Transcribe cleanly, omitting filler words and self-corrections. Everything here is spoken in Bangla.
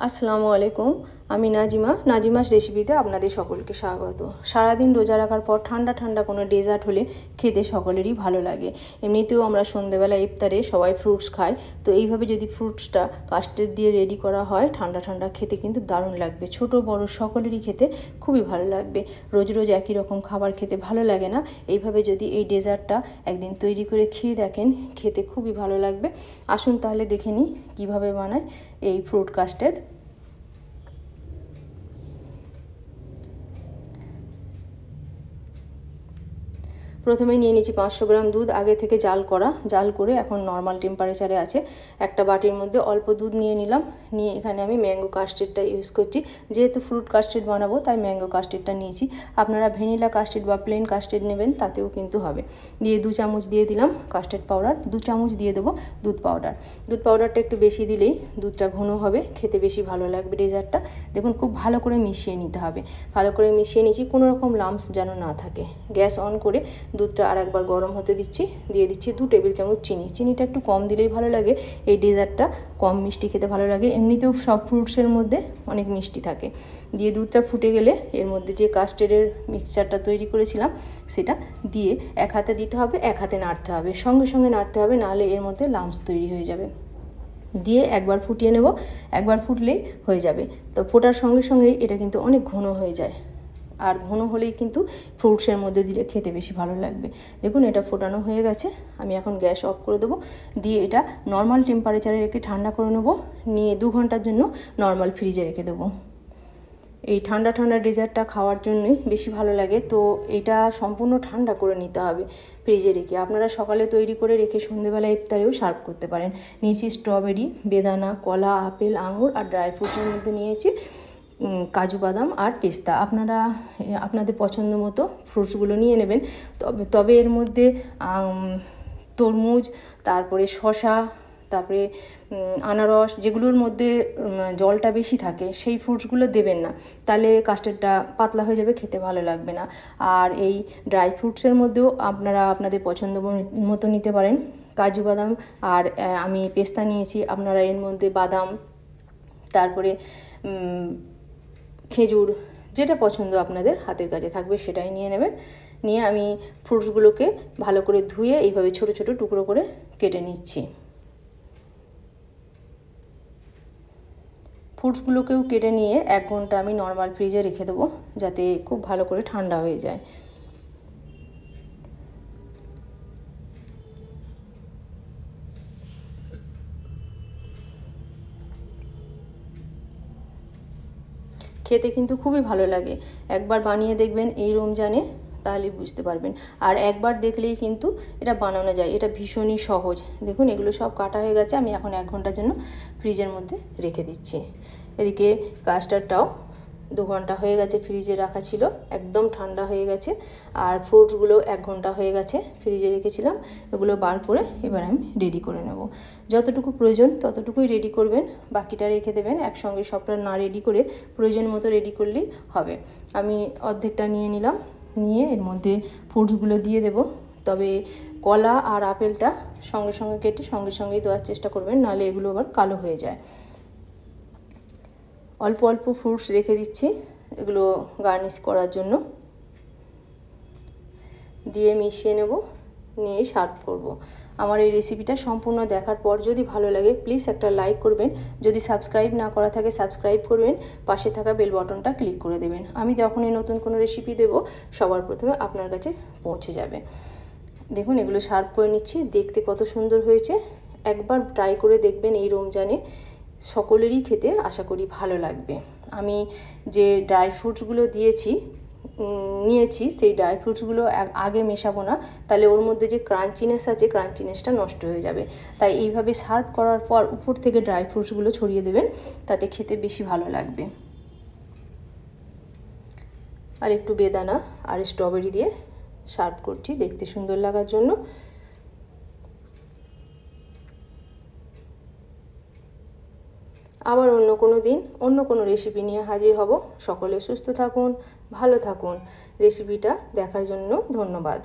আসসালামু আলাইকুম। আমি নাজিমাস রেসিপিতে আপনাদের সকলকে স্বাগত। সারাদিন রোজা রাখার পর ঠান্ডা ঠান্ডা কোনো ডেজার্ট হলে খেতে সকলেরই ভালো লাগে। এমনিতেও আমরা সন্ধ্যেবেলা ইফতারে সবাই ফ্রুটস খাই, তো এইভাবে যদি ফ্রুটসটা কাস্টার্ড দিয়ে রেডি করা হয় ঠান্ডা ঠান্ডা খেতে কিন্তু দারুণ লাগবে। ছোট বড় সকলেরই খেতে খুবই ভালো লাগবে। রোজ রোজ একই রকম খাবার খেতে ভালো লাগে না, এইভাবে যদি এই ডেজার্টটা একদিন তৈরি করে খেয়ে দেখেন, খেতে খুবই ভালো লাগবে। আসুন তাহলে দেখে নিই কীভাবে বানায় এই ফ্রুট কাস্টার্ড। প্রথমেই নিয়ে নিয়েছি 500 গ্রাম দুধ, আগে থেকে জাল করে এখন নর্মাল টেম্পারেচারে আছে। একটা বাটির মধ্যে অল্প দুধ নিয়ে নিলাম, নিয়ে এখানে আমি ম্যাঙ্গো কাস্টার্ডটা ইউজ করছি। যেহেতু ফ্রুট কাস্টার্ড বানাবো তাই ম্যাঙ্গো কাস্টার্ডটা নিয়েছি। আপনারা ভ্যানিলা কাস্টার্ড বা প্লেন কাস্টার্ড নেবেন, তাতেও কিন্তু হবে। দিয়ে 2 চামচ দিয়ে দিলাম কাস্টার্ড পাউডার, 2 চামচ দিয়ে দেবো দুধ পাউডারটা একটু বেশি দিলেই দুধটা ঘন হবে, খেতে বেশি ভালো লাগবে ডেজার্টটা। দেখুন খুব ভালো করে মিশিয়ে নিতে হবে। ভালো করে মিশিয়ে নিয়েছি, কোনো রকম লাম্পস যেন না থাকে। গ্যাস অন করে দুধটা আর একবার গরম হতে দিচ্ছি, দিয়ে দিচ্ছি 2 টেবিল চামচ চিনিটা একটু কম দিলেই ভালো লাগে, এই ডেজার্টটা কম মিষ্টি খেতে ভালো লাগে। এমনিতেও সব ফ্রুটসের মধ্যে অনেক মিষ্টি থাকে। দিয়ে দুধটা ফুটে গেলে এর মধ্যে যে কাস্টার্ডের মিক্সচারটা তৈরি করেছিলাম সেটা দিয়ে এক হাতে দিতে হবে, এক হাতে নাড়তে হবে, সঙ্গে সঙ্গে নাড়তে হবে, নাহলে এর মধ্যে লাম্পস তৈরি হয়ে যাবে। দিয়ে একবার ফুটিয়ে নেব, একবার ফুটলেই হয়ে যাবে। তো ফোটার সঙ্গে সঙ্গেই এটা কিন্তু অনেক ঘন হয়ে যায়, আর ঘন হলেই কিন্তু ফ্রুটসের মধ্যে দিলে খেতে বেশি ভালো লাগবে। দেখুন এটা ফোটানো হয়ে গেছে, আমি এখন গ্যাস অফ করে দেবো। দিয়ে এটা নর্মাল টেম্পারেচারে রেখে ঠান্ডা করে নেব, নিয়ে 2 ঘন্টার জন্য নর্মাল ফ্রিজে রেখে দেবো। এই ঠান্ডা ডেজার্টটা খাওয়ার জন্যই বেশি ভালো লাগে, তো এটা সম্পূর্ণ ঠান্ডা করে নিতে হবে ফ্রিজে রেখে। আপনারা সকালে তৈরি করে রেখে সন্ধ্যেবেলা ইফতারেও সার্ভ করতে পারেন। নিয়েছি স্ট্রবেরি, বেদানা, কলা, আপেল, আঙুর আর ড্রাই ফ্রুটসের মধ্যে নিয়েছি কাজু বাদাম আর পেস্তা। আপনারা আপনাদের পছন্দ মতো ফ্রুটসগুলো নিয়ে নেবেন। তবে এর মধ্যে তরমুজ, তারপরে শসা, তারপরে আনারস, যেগুলোর মধ্যে জলটা বেশি থাকে সেই ফ্রুটসগুলো দেবেন না, তাহলে কাস্টার্ডটা পাতলা হয়ে যাবে, খেতে ভালো লাগবে না। আর এই ড্রাই ফ্রুটসের মধ্যেও আপনারা আপনাদের পছন্দ মতো নিতে পারেন। কাজু বাদাম আর আমি পেস্তা নিয়েছি, আপনারা এর মধ্যে বাদাম, তারপরে খেজুর, যেটা পছন্দ আপনাদের হাতের কাছে থাকবে সেটাই নিয়ে নেবেন। নিয়ে আমি ফ্রুটসগুলোকে ভালো করে ধুয়ে এইভাবে ছোট ছোট টুকরো করে কেটে নিচ্ছি। ফ্রুটসগুলোকেও কেটে নিয়ে 1 ঘন্টা আমি নর্মাল ফ্রিজে রেখে দেবো, যাতে খুব ভালো করে ঠান্ডা হয়ে যায়। খেতে কিন্তু খুবই ভালো লাগে। একবার বানিয়ে দেখবেন এই রমজানে, তাহলে বুঝতে পারবেন। আর একবার দেখলেই কিন্তু এটা বানানো যায়, এটা ভীষণই সহজ। দেখুন এগুলো সব কাটা হয়ে গেছে, আমি এখন 1 ঘন্টার জন্য ফ্রিজের মধ্যে রেখে দিচ্ছি। এদিকে কাস্টার্ডটাও 2 ঘন্টা হয়ে গেছে ফ্রিজে রাখা ছিল, একদম ঠান্ডা হয়ে গেছে। আর ফ্রুটসগুলো 1 ঘন্টা হয়ে গেছে ফ্রিজে রেখেছিলাম, এগুলো বার করে এবার আমি রেডি করে নেব। যতটুকু প্রয়োজন ততটুকুই রেডি করবেন, বাকিটা রেখে দেবেন। একসঙ্গে সবটা না রেডি করে প্রয়োজন মতো রেডি করলেই হবে। আমি অর্ধেকটা নিয়ে নিলাম, নিয়ে এর মধ্যে ফ্রুটসগুলো দিয়ে দেব। তবে কলা আর আপেলটা সঙ্গে সঙ্গে কেটে সঙ্গে সঙ্গেই দেওয়ার চেষ্টা করবেন, নাহলে এগুলো আবার কালো হয়ে যায়। অল্প অল্প ফ্রুটস রেখে দিচ্ছি এগুলো গার্নিশ করার জন্য, দিয়ে মিশিয়ে নেব, নিয়ে সার্ভ করব। আমার এই রেসিপিটা সম্পূর্ণ দেখার পর যদি ভালো লাগে প্লিজ একটা লাইক করবেন। যদি সাবস্ক্রাইব না করা থাকে সাবস্ক্রাইব করবেন, পাশে থাকা বেল বাটনটা ক্লিক করে দেবেন। আমি যখনই নতুন কোনো রেসিপি দেব সবার প্রথমে আপনার কাছে পৌঁছে যাবে। দেখুন এগুলো সার্ভ করে নিচ্ছি, দেখতে কত সুন্দর হয়েছে। একবার ট্রাই করে দেখবেন এই রমজানে, সকলেরই খেতে আশা করি ভালো লাগবে। আমি যে ড্রাই ফ্রুটসগুলো নিয়েছি সেই ড্রাই ফ্রুটসগুলো আগে মেশাবো না, তাহলে ওর মধ্যে যে ক্রাঞ্চিনেস আছে ক্রাঞ্চিনেসটা নষ্ট হয়ে যাবে। তাই এইভাবে সার্ভ করার পর উপর থেকে ড্রাই ফ্রুটসগুলো ছড়িয়ে দেবেন, তাতে খেতে বেশি ভালো লাগবে। আর একটু বেদানা আর স্ট্রবেরি দিয়ে সার্ভ করছি দেখতে সুন্দর লাগার জন্য। আবার অন্য কোনো দিন অন্য কোনো রেসিপি নিয়ে হাজির হব। সকলে সুস্থ থাকুন, ভালো থাকুন। রেসিপিটা দেখার জন্য ধন্যবাদ।